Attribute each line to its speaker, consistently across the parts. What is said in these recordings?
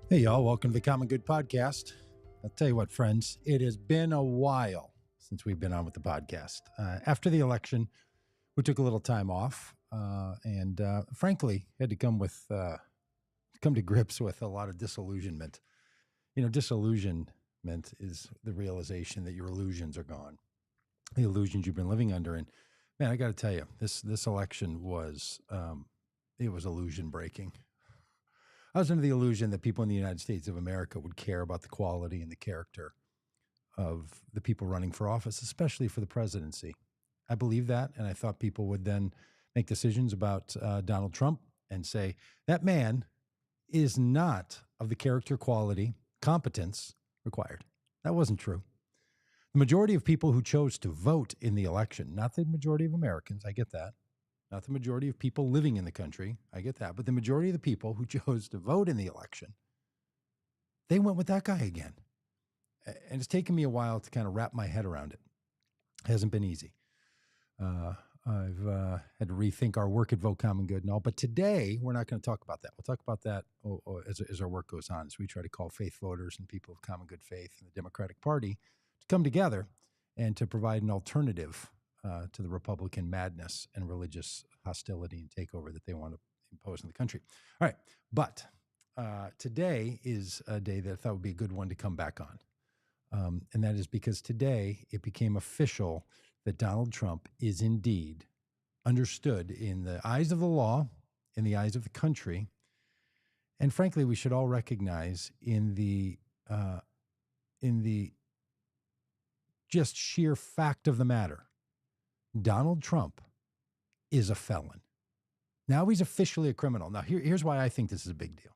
Speaker 1: Hey, y'all. Welcome to the Common Good Podcast. I'll tell you what, friends, it has been a while since we've been on with the podcast. After the election, we took a little time off and frankly, had to come to grips with a lot of disillusionment. You know, disillusionment is the realization that your illusions are gone, the illusions you've been living under. And man, I got to tell you, this election was, it was illusion breaking. I was under the illusion that people in the United States of America would care about the quality and the character of the people running for office, especially for the presidency. I believe that, and I thought people would then make decisions about Donald Trump and say, that man is not of the character, quality, competence required. That wasn't true. The majority of people who chose to vote in the election, not the majority of Americans, I get that, not the majority of people living in the country, I get that, but the majority of the people who chose to vote in the election, they went with that guy again. And it's taken me a while to kind of wrap my head around it. It hasn't been easy. I've had to rethink our work at Vote Common Good and all, but today we're not going to talk about that. We'll talk about that as our work goes on, as we try to call faith voters and people of common good faith in the Democratic Party to come together and to provide an alternative to the Republican madness and religious hostility and takeover that they want to impose in the country. All right, but today is a day that I thought would be a good one to come back on. And that is because today it became official that Donald Trump is indeed understood in the eyes of the law, in the eyes of the country, and frankly, we should all recognize in the just sheer fact of the matter, Donald Trump is a felon. Now he's officially a criminal. Now here's why I think this is a big deal,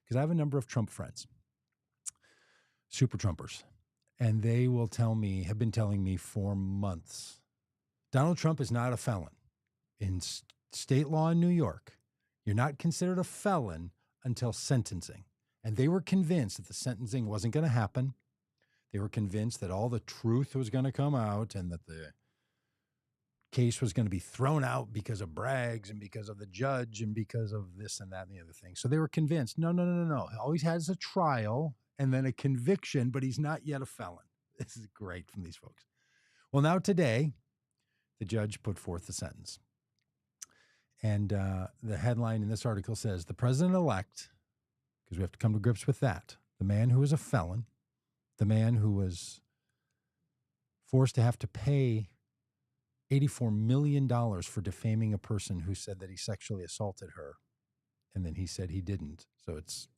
Speaker 1: because I have a number of Trump friends, super Trumpers. And they will have been telling me for months, Donald Trump is not a felon. In state law in New York, you're not considered a felon until sentencing. And they were convinced that the sentencing wasn't going to happen. They were convinced that all the truth was going to come out and that the case was going to be thrown out because of brags and because of the judge and because of this and that and the other thing. So they were convinced, no. All he has a trial and then a conviction, but he's not yet a felon. This is great from these folks. Well, now today, the judge put forth the sentence. And the headline in this article says, the president-elect, because we have to come to grips with that, the man who is a felon, the man who was forced to have to pay $84 million for defaming a person who said that he sexually assaulted her, and then he said he didn't. So it's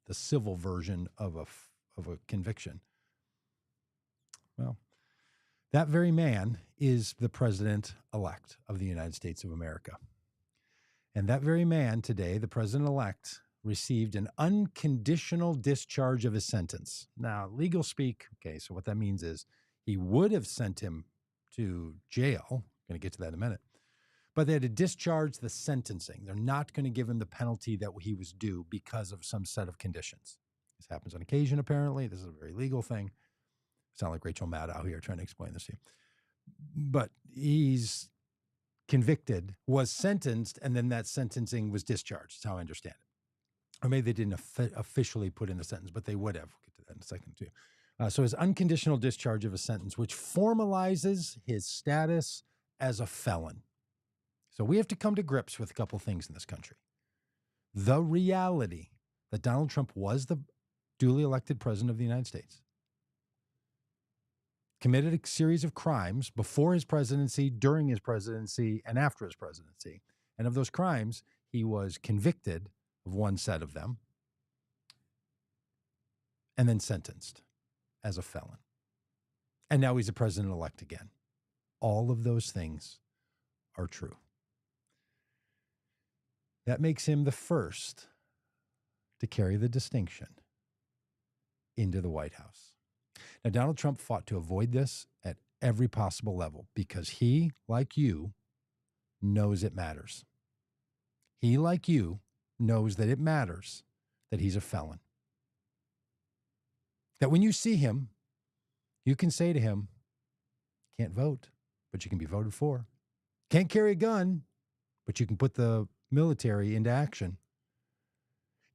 Speaker 1: the civil version of a conviction. Well, that very man is the president-elect of the United States of America. And that very man today, the president-elect, received an unconditional discharge of his sentence. Now, legal speak, okay, so what that means is he would have sent him to jail. I'm going to get to that in a minute. But they had to discharge the sentencing. They're not going to give him the penalty that he was due because of some set of conditions. This happens on occasion, apparently. This is a very legal thing. I sound like Rachel Maddow here trying to explain this to you. But he's convicted, was sentenced, and then that sentencing was discharged. That's how I understand it. Or maybe they didn't officially put in the sentence, but they would have. We'll get to that in a second, too. So his unconditional discharge of a sentence, which formalizes his status as a felon. So we have to come to grips with a couple things in this country. The reality that Donald Trump was the duly elected president of the United States, committed a series of crimes before his presidency, during his presidency, and after his presidency. And of those crimes, he was convicted of one set of them and then sentenced as a felon. And now he's a president-elect again. All of those things are true. That makes him the first to carry the distinction into the White House. Now, Donald Trump fought to avoid this at every possible level because he, like you, knows it matters. He, like you, knows that it matters that he's a felon. That when you see him, you can say to him, Can't vote, but you can be voted for. Can't carry a gun, but you can put the military into action.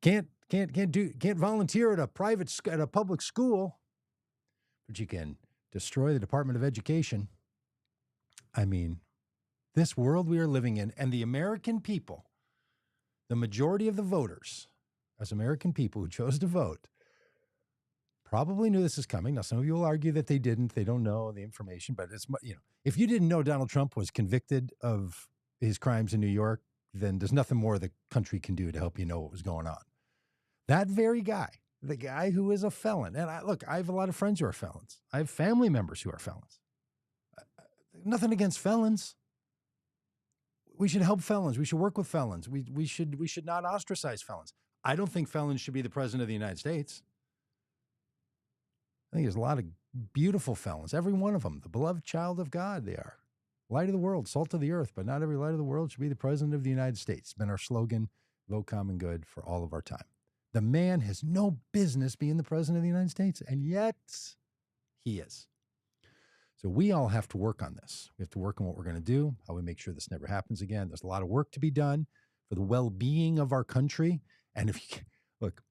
Speaker 1: Can't volunteer at a public school, but you can destroy the Department of Education. I mean, this world we are living in, and the American people, the majority of the voters, as American people who chose to vote, probably knew this is coming. Now, some of you will argue that they didn't. They don't know the information, but it's, if you didn't know Donald Trump was convicted of his crimes in New York, then there's nothing more the country can do to help you know what was going on. That very guy, the guy who is a felon, and I have a lot of friends who are felons. I have family members who are felons. Nothing against felons. We should help felons. We should work with felons. We should not ostracize felons. I don't think felons should be the president of the United States. I think there's a lot of beautiful felons, every one of them, the beloved child of God they are. Light of the world, salt of the earth, but not every light of the world should be the president of the United States. It's been our slogan, vote common good for all of our time. The man has no business being the president of the United States, and yet he is. So we all have to work on this. We have to work on what we're going to do, how we make sure this never happens again. There's a lot of work to be done for the well-being of our country. And if you look,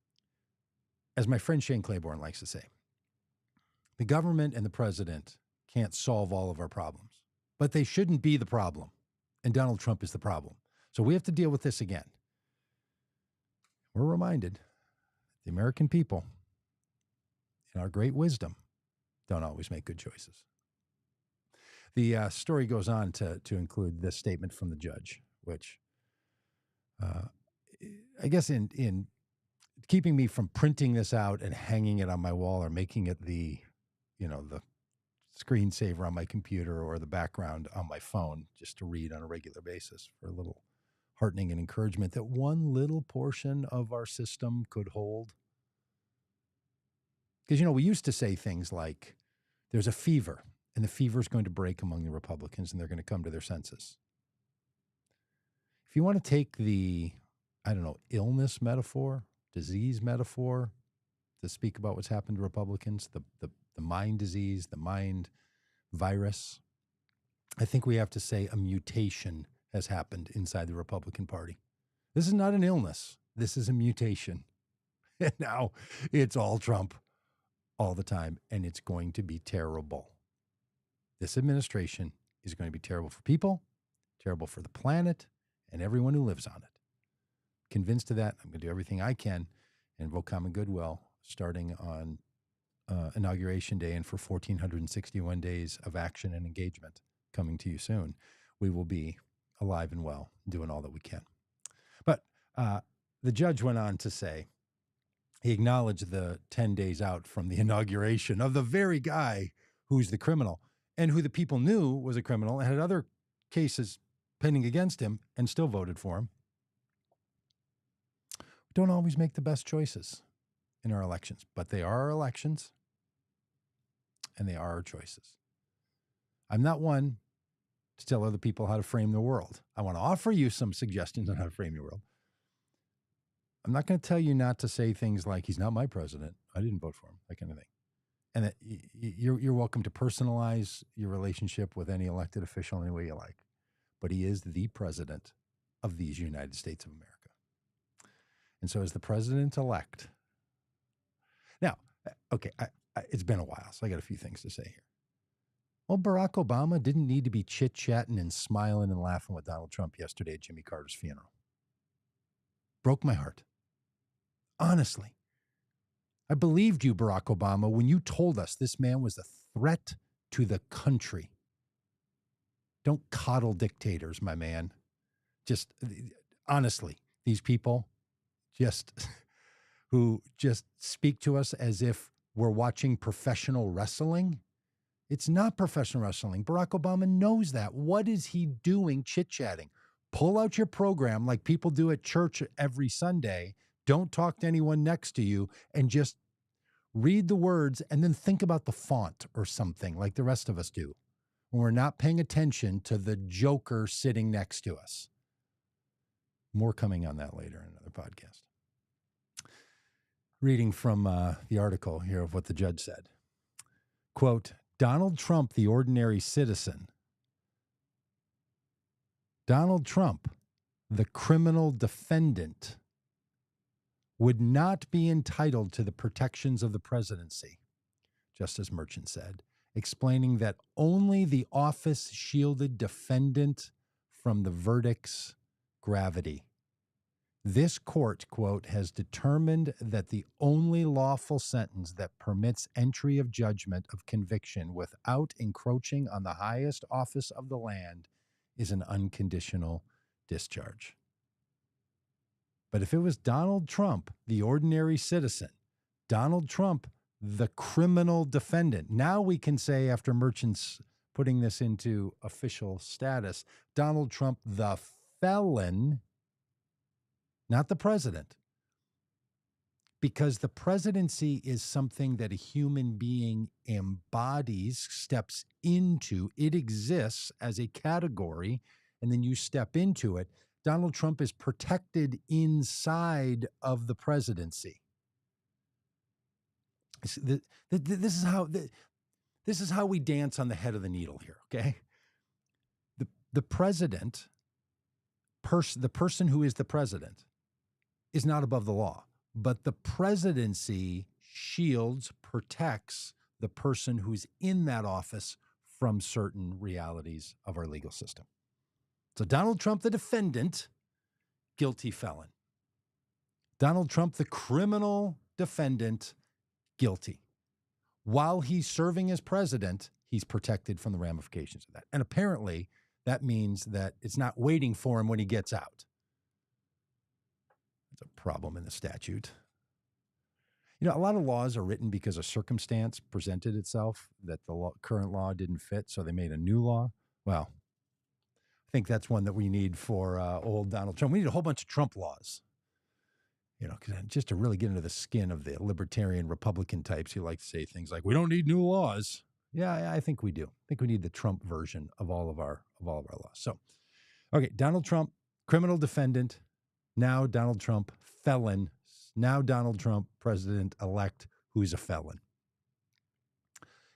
Speaker 1: as my friend Shane Claiborne likes to say, the government and the president can't solve all of our problems, but they shouldn't be the problem. And Donald Trump is the problem. So we have to deal with this again. We're reminded the American people, in our great wisdom, don't always make good choices. The story goes on to include this statement from the judge, which I guess in keeping me from printing this out and hanging it on my wall or making it the screensaver on my computer or the background on my phone just to read on a regular basis for a little heartening and encouragement that one little portion of our system could hold. Because, we used to say things like, there's a fever, and the fever is going to break among the Republicans, and they're going to come to their senses. If you want to take the, illness metaphor, disease metaphor, to speak about what's happened to Republicans, the mind disease, the mind virus, I think we have to say a mutation has happened inside the Republican Party. This is not an illness. This is a mutation. And now it's all Trump all the time, and it's going to be terrible. This administration is going to be terrible for people, terrible for the planet, and everyone who lives on it. Convinced of that, I'm going to do everything I can and vote common goodwill starting on Inauguration Day and for 1,461 days of action and engagement coming to you soon. We will be alive and well, doing all that we can. But the judge went on to say, he acknowledged the 10 days out from the inauguration of the very guy who's the criminal and who the people knew was a criminal and had other cases pending against him and still voted for him. We don't always make the best choices in our elections, but they are our elections and they are our choices. I'm not one to tell other people how to frame the world. I want to offer you some suggestions on how to frame your world. I'm not going to tell you not to say things like, he's not my president, I didn't vote for him, that kind of thing. And that you're welcome to personalize your relationship with any elected official any way you like. But he is the president of these United States of America. And so as the president-elect, now, okay, it's been a while, so I got a few things to say here. Well, Barack Obama didn't need to be chit-chatting and smiling and laughing with Donald Trump yesterday at Jimmy Carter's funeral. Broke my heart. Honestly. I believed you, Barack Obama, when you told us this man was a threat to the country. Don't coddle dictators, my man. Just, honestly, these people who just speak to us as if we're watching professional wrestling. It's not professional wrestling. Barack Obama knows that. What is he doing chit-chatting? Pull out your program like people do at church every Sunday. Don't talk to anyone next to you and just read the words and then think about the font or something like the rest of us do when we're not paying attention to the joker sitting next to us. More coming on that later in another podcast. Reading from the article here of what the judge said. Quote, Donald Trump, the ordinary citizen, Donald Trump, the criminal defendant, would not be entitled to the protections of the presidency, Justice Merchant said, explaining that only the office shielded defendant from the verdict's gravity. This court, quote, has determined that the only lawful sentence that permits entry of judgment of conviction without encroaching on the highest office of the land is an unconditional discharge. But if it was Donald Trump, the ordinary citizen, Donald Trump, the criminal defendant, now we can say, after Merchant's putting this into official status, Donald Trump, the felon, not the president, because the presidency is something that a human being embodies, steps into. It exists as a category, and then you step into it. Donald Trump is protected inside of the presidency. This is how we dance on the head of the needle here, okay? The president, the person who is the president, is not above the law, but the presidency shields, protects the person who's in that office from certain realities of our legal system. So Donald Trump, the defendant, guilty felon. Donald Trump, the criminal defendant, guilty. While he's serving as president, he's protected from the ramifications of that. And apparently that means that it's not waiting for him when he gets out. It's a problem in the statute. You know, a lot of laws are written because a circumstance presented itself that the current law didn't fit, so they made a new law. Well, I think that's one that we need for old Donald Trump. We need a whole bunch of Trump laws, you know, just to really get into the skin of the libertarian Republican types who like to say things like, we don't need new laws. Yeah, I think we do. I think we need the Trump version of all of our laws. So, okay, Donald Trump, criminal defendant. Now Donald Trump, felon. Now Donald Trump, president-elect, who is a felon.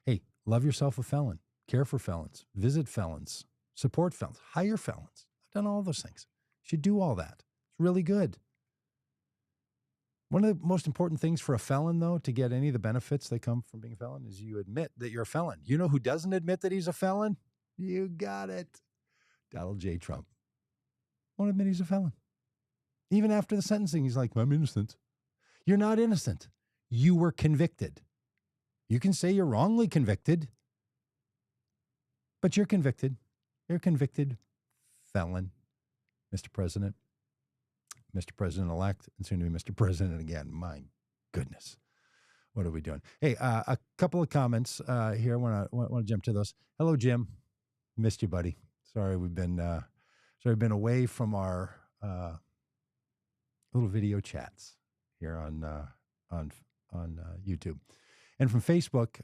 Speaker 1: Hey, love yourself a felon. Care for felons. Visit felons. Support felons. Hire felons. I've done all those things. You should do all that. It's really good. One of the most important things for a felon, though, to get any of the benefits that come from being a felon is you admit that you're a felon. You know who doesn't admit that he's a felon? You got it. Donald J. Trump won't admit he's a felon. Even after the sentencing, he's like, I'm innocent. You're not innocent. You were convicted. You can say you're wrongly convicted, but you're convicted. You're a convicted felon, Mr. President, Mr. President-elect, and soon to be Mr. President again. My goodness. What are we doing? Hey, a couple of comments here. I want to jump to those. Hello, Jim. Missed you, buddy. Sorry, we've been away from our little video chats here on YouTube. And from Facebook,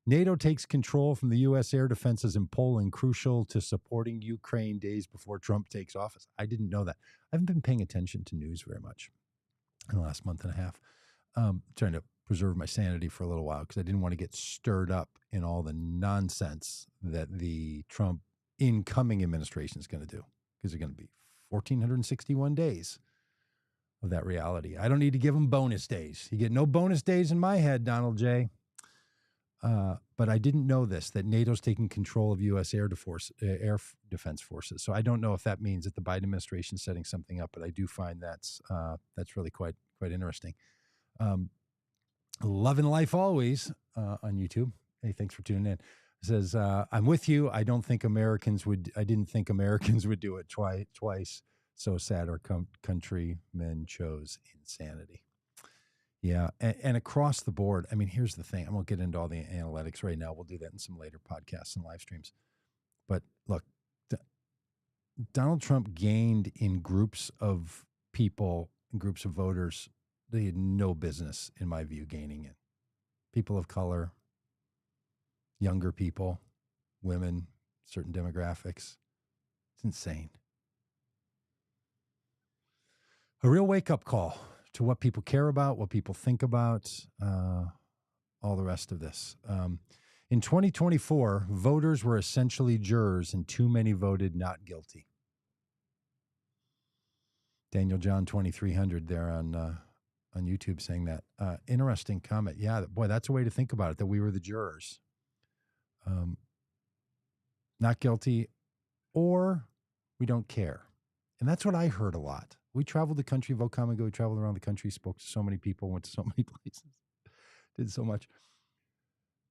Speaker 1: NATO takes control from the U.S. air defenses in Poland, crucial to supporting Ukraine days before Trump takes office. I didn't know that. I haven't been paying attention to news very much in the last month and a half. Trying to preserve my sanity for a little while because I didn't want to get stirred up in all the nonsense that the Trump incoming administration is going to do, because they're going to be 1,461 days of that reality. I don't need to give them bonus days. You get no bonus days in my head, Donald J. But I didn't know this, that NATO's taking control of U.S. air defense forces. So I don't know if that means that the Biden administration is setting something up, but I do find that's really quite interesting. Loving life always on YouTube. Hey, thanks for tuning in. It says, I'm with you. I didn't think Americans would do it twice. So sad our countrymen chose insanity. Yeah, and across the board, I mean, here's the thing. I won't get into all the analytics right now. We'll do that in some later podcasts and live streams. But look, Donald Trump gained in groups of people, in groups of voters, they had no business, in my view, gaining in. People of color, younger people, women, certain demographics. It's insane. A real wake-up call to what people care about, what people think about, all the rest of this. In 2024, voters were essentially jurors and too many voted not guilty. Daniel John 2300 there on YouTube saying that. Interesting comment. Yeah, boy, that's a way to think about it, that we were the jurors. Not guilty, or we don't care. And that's what I heard a lot. We traveled the country, vote common good. We traveled around the country, spoke to so many people, went to so many places, did so much.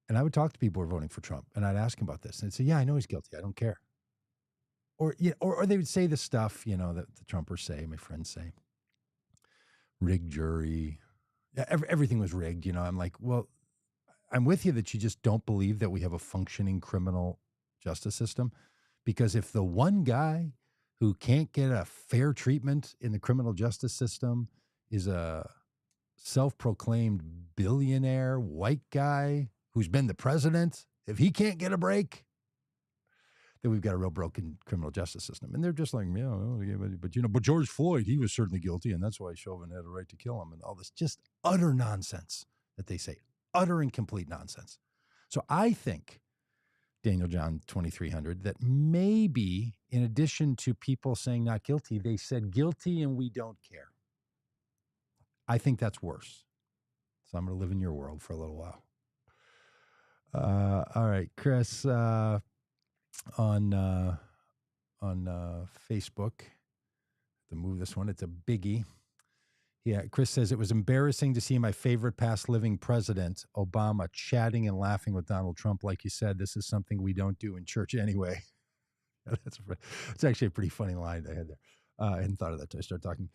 Speaker 1: And I would talk to people who were voting for Trump, and I'd ask them about this. And they'd say, yeah, I know he's guilty. I don't care. Or they would say the stuff, that the Trumpers say, my friends say. Rigged jury. Yeah, everything was rigged. I'm like, well, I'm with you that you just don't believe that we have a functioning criminal justice system. Because if the one guy who can't get a fair treatment in the criminal justice system is a self-proclaimed billionaire white guy who's been the president, if he can't get a break, then we've got a real broken criminal justice system. And they're just like, but George Floyd, he was certainly guilty, and that's why Chauvin had a right to kill him, and all this just utter nonsense that they say, utter and complete nonsense. So I think, Daniel John 2300, that maybe in addition to people saying not guilty, they said guilty and we don't care. I think that's worse. So I'm going to live in your world for a little while. All right, Chris, on Facebook, to move this one, it's a biggie. Yeah, Chris says, it was embarrassing to see my favorite past living president, Obama, chatting and laughing with Donald Trump. Like you said, this is something we don't do in church anyway. It's actually a pretty funny line I had there. I hadn't thought of that until I started talking.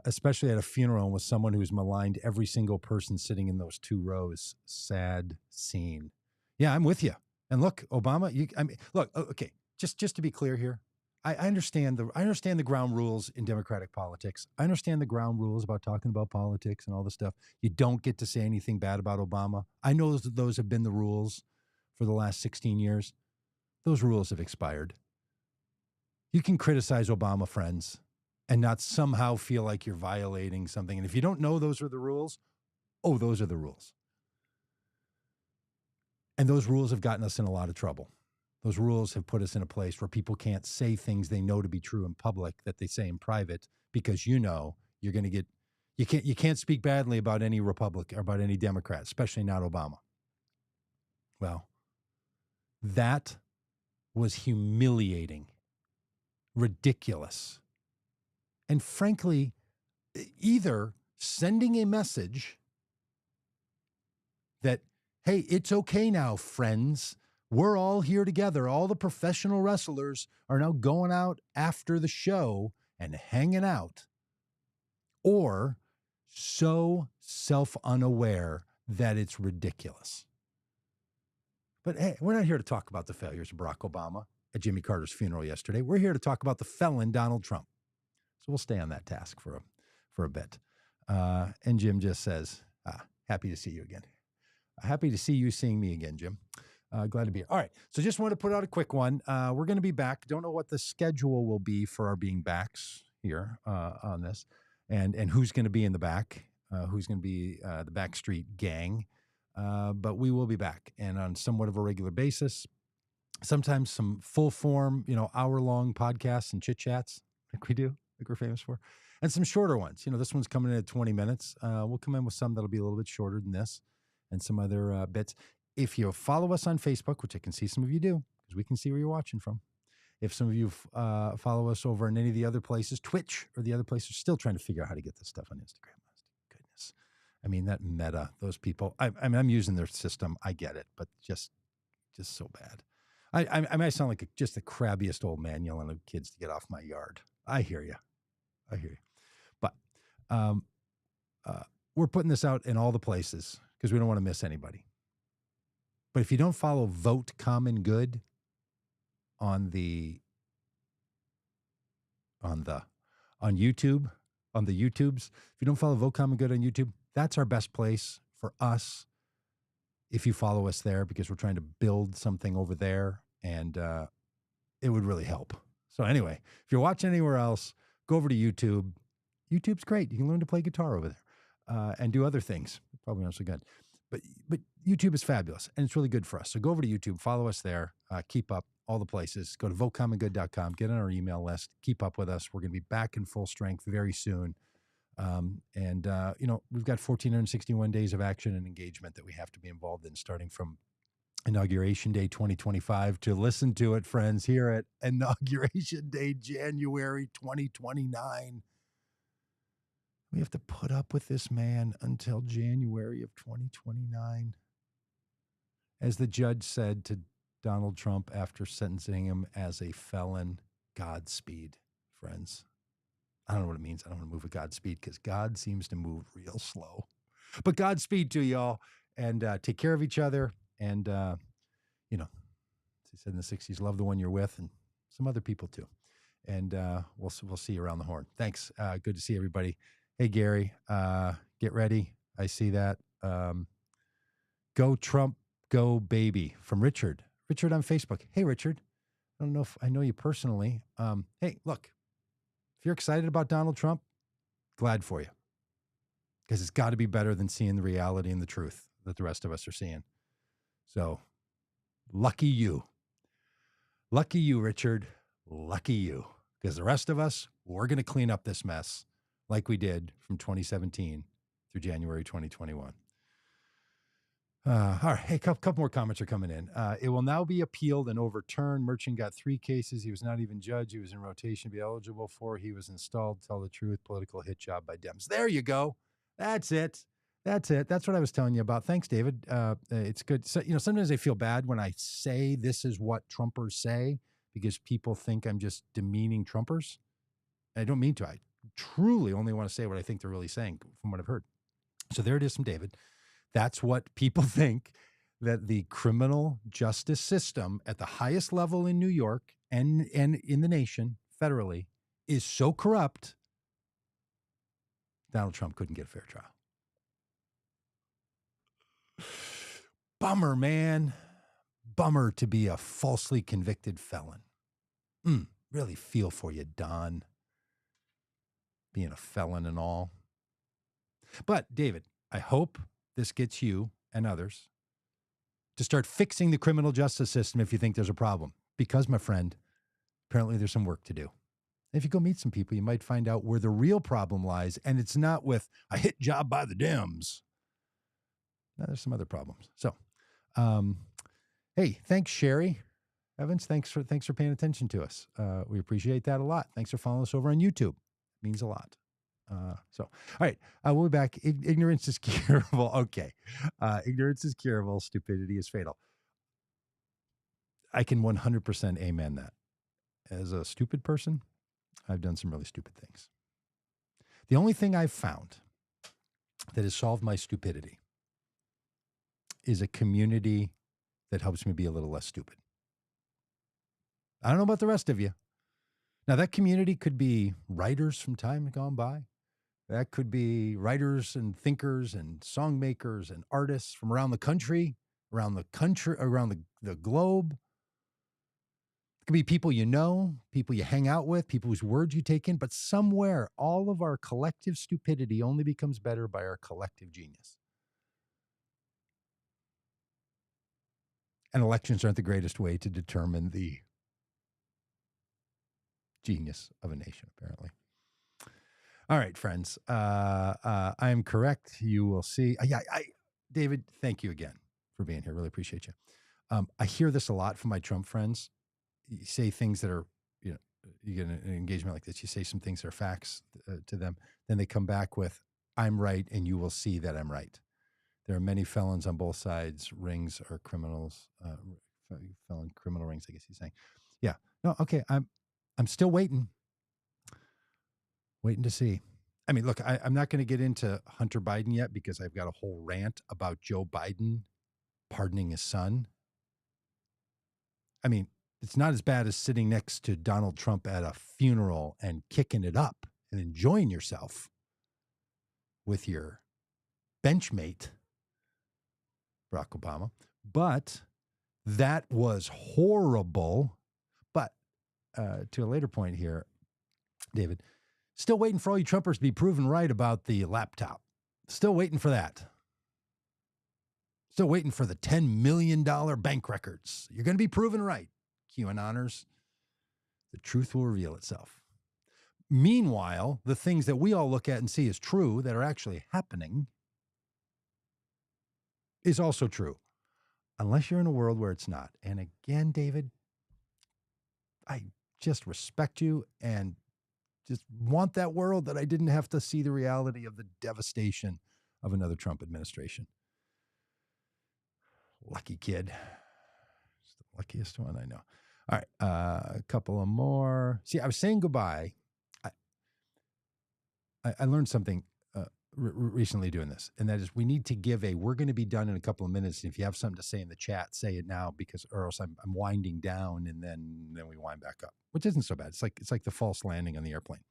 Speaker 1: Especially at a funeral with someone who's maligned every single person sitting in those two rows. Sad scene. Yeah, I'm with you. And look, Obama, look, okay, just to be clear here, I understand the ground rules in democratic politics. I understand the ground rules about talking about politics and all this stuff. You don't get to say anything bad about Obama. I know that those have been the rules for the last 16 years. Those rules have expired. You can criticize Obama, friends, and not somehow feel like you're violating something. And if you don't know those are the rules, those are the rules. And those rules have gotten us in a lot of trouble. Those rules have put us in a place where people can't say things they know to be true in public that they say in private, because you're going to get, you can't speak badly about any Republican or about any Democrat, especially not Obama. Well, that was humiliating, ridiculous, and frankly, either sending a message that, hey, it's okay now, friends. We're all here together. All the professional wrestlers are now going out after the show and hanging out. Or so self-unaware that it's ridiculous. But hey, we're not here to talk about the failures of Barack Obama at Jimmy Carter's funeral yesterday. We're here to talk about the felon, Donald Trump. So we'll stay on that task for a bit. And Jim just says, happy to see you again. Happy to see you seeing me again, Jim. Glad to be here. All right. So just want to put out a quick one. We're going to be back. Don't know what the schedule will be for our being backs here on this, and who's going to be in the back, who's going to be the Backstreet Gang. But we will be back, and on somewhat of a regular basis. Sometimes some full form, hour-long podcasts and chit chats like we do, like we're famous for, and some shorter ones. This one's coming in at 20 minutes. We'll come in with some that'll be a little bit shorter than this, and some other bits. If you follow us on Facebook, which I can see some of you do, because we can see where you're watching from. If some of you follow us over in any of the other places, Twitch or the other places, still trying to figure out how to get this stuff on Instagram. Goodness. I mean, that Meta, those people, I'm using their system. I get it, but just so bad. I might sound like just the crabbiest old man yelling at kids to get off my yard. I hear you. But we're putting this out in all the places because we don't want to miss anybody. But if you don't follow Vote Common Good on YouTube, on the YouTubes, if you don't follow Vote Common Good on YouTube, that's our best place for us. If you follow us there, because we're trying to build something over there, and it would really help. So anyway, if you're watching anywhere else, go over to YouTube. YouTube's great. You can learn to play guitar over there and do other things. Probably not so good. But YouTube is fabulous, and it's really good for us. So go over to YouTube, follow us there, keep up all the places. Go to votecommongood.com, get on our email list, keep up with us. We're going to be back in full strength very soon. We've got 1,461 days of action and engagement that we have to be involved in, starting from Inauguration Day 2025 to listen to it, friends, here at Inauguration Day, January 2029. We have to put up with this man until January of 2029. As the judge said to Donald Trump after sentencing him as a felon, Godspeed, friends. I don't know what it means. I don't want to move with Godspeed because God seems to move real slow. But Godspeed to y'all, and take care of each other. And, as he said in the 60s, love the one you're with and some other people too. And we'll see you around the horn. Thanks. Good to see everybody. Hey, Gary, get ready. I see that. Go Trump, go baby, from Richard. Richard on Facebook. Hey, Richard. I don't know if I know you personally. Hey, look, if you're excited about Donald Trump, glad for you. Because it's got to be better than seeing the reality and the truth that the rest of us are seeing. So, lucky you. Lucky you, Richard. Lucky you. Because the rest of us, we're going to clean up this mess like we did from 2017 through January 2021. All right. Hey, a couple more comments are coming in. It will now be appealed and overturned. Merchant got 3 cases. He was not even judged. He was in rotation to be eligible for. He was installed. Tell the truth. Political hit job by Dems. There you go. That's it. That's it. That's what I was telling you about. Thanks, David. It's good. So, sometimes I feel bad when I say this is what Trumpers say because people think I'm just demeaning Trumpers. I don't mean to. I truly only want to say what I think they're really saying from what I've heard. So there it is from David. That's what people think, that the criminal justice system at the highest level in New York and in the nation federally is so corrupt, Donald Trump couldn't get a fair trial. Bummer, man. Bummer to be a falsely convicted felon. Really feel for you, Don. Being a felon and all. But, David, I hope this gets you and others to start fixing the criminal justice system if you think there's a problem. Because, my friend, apparently there's some work to do. If you go meet some people, you might find out where the real problem lies, and it's not with a hit job by the Dems. Now, there's some other problems. So, hey, thanks, Sherry Evans. Thanks for paying attention to us. We appreciate that a lot. Thanks for following us over on YouTube. It means a lot. All right, we'll be back. Ignorance is curable. Okay. Ignorance is curable. Stupidity is fatal. I can 100% amen that. As a stupid person, I've done some really stupid things. The only thing I've found that has solved my stupidity is a community that helps me be a little less stupid. I don't know about the rest of you. Now, that community could be writers from time gone by. That could be writers and thinkers and song makers and artists from around the country, around the globe. It could be people you know, people you hang out with, people whose words you take in. But somewhere, all of our collective stupidity only becomes better by our collective genius. And elections aren't the greatest way to determine the genius of a nation, apparently. All right, friends. I am correct. You will see. David, thank you again for being here. Really appreciate you. I hear this a lot from my Trump friends. You say things that are, you get an engagement like this. You say some things that are facts to them. Then they come back with, I'm right, and you will see that I'm right. There are many felons on both sides. Rings are criminals. Felon criminal rings, I guess he's saying. Yeah. No, okay. I'm still waiting to see. I mean, look, I'm not going to get into Hunter Biden yet because I've got a whole rant about Joe Biden pardoning his son. I mean, it's not as bad as sitting next to Donald Trump at a funeral and kicking it up and enjoying yourself with your benchmate, Barack Obama. But that was horrible. But to a later point here, David, still waiting for all you Trumpers to be proven right about the laptop. Still waiting for that. Still waiting for the $10 million bank records. You're going to be proven right, QAnoners. The truth will reveal itself. Meanwhile, the things that we all look at and see as true that are actually happening is also true, unless you're in a world where it's not. And again, David, I just respect you and just want that world that I didn't have to see the reality of the devastation of another Trump administration. Lucky kid. It's the luckiest one I know. All right, a couple of more. See, I was saying goodbye. I learned something recently doing this, and that is we need to give we're going to be done in a couple of minutes. And if you have something to say in the chat, say it now, because or else I'm winding down and then we wind back up, which isn't so bad. It's like the false landing on the airplane,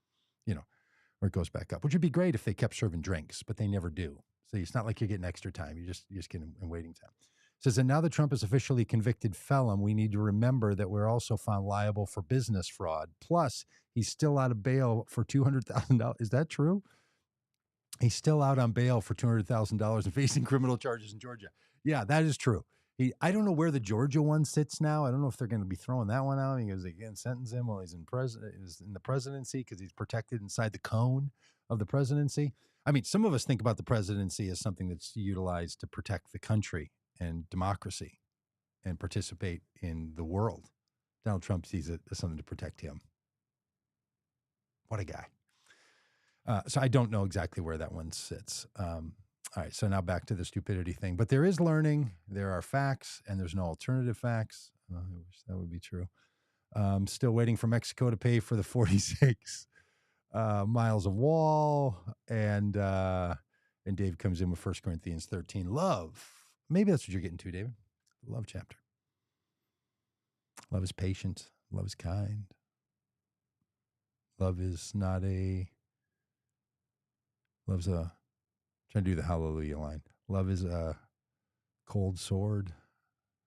Speaker 1: where it goes back up, which would be great if they kept serving drinks, but they never do. So it's not like you're getting extra time. You just get in waiting time. It says that now that Trump is officially convicted felon, we need to remember that we're also found liable for business fraud. Plus, he's still out of bail for $200,000. Is that true? He's still out on bail for $200,000 and facing criminal charges in Georgia. Yeah, that is true. I don't know where the Georgia one sits now. I don't know if they're going to be throwing that one out because they can sentence him while he's in the presidency because he's protected inside the cone of the presidency. I mean, some of us think about the presidency as something that's utilized to protect the country and democracy and participate in the world. Donald Trump sees it as something to protect him. What a guy. So I don't know exactly where that one sits. All right, so now back to the stupidity thing. But there is learning. There are facts, and there's no alternative facts. I wish that would be true. Still waiting for Mexico to pay for the 46 miles of wall. And Dave comes in with 1 Corinthians 13. Love. Maybe that's what you're getting to, David. The love chapter. Love is patient. Love is kind. Love is not Love's trying to do the hallelujah line. Love is a cold sword,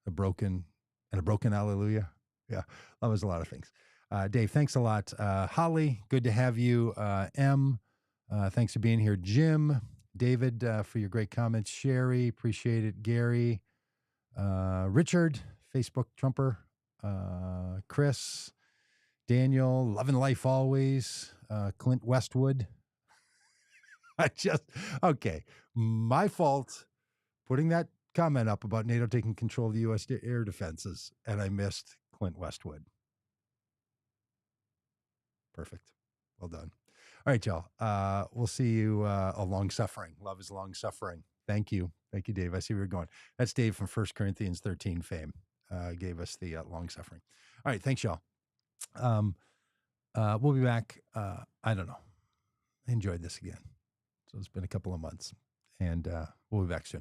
Speaker 1: a broken hallelujah. Yeah, love is a lot of things. Dave, thanks a lot. Holly, good to have you. M, thanks for being here. Jim, David, for your great comments. Sherry, appreciate it. Gary, Richard, Facebook Trumper, Chris, Daniel, loving life always. Clint Westwood. Okay, my fault putting that comment up about NATO taking control of the U.S. air defenses, and I missed Clint Westwood. Perfect. Well done. All right, y'all. We'll see you long suffering. Love is long suffering. Thank you. Thank you, Dave. I see where you're going. That's Dave from 1 Corinthians 13 fame. Gave us the long suffering. All right. Thanks, y'all. We'll be back. I don't know. I enjoyed this again. So it's been a couple of months, and we'll be back soon.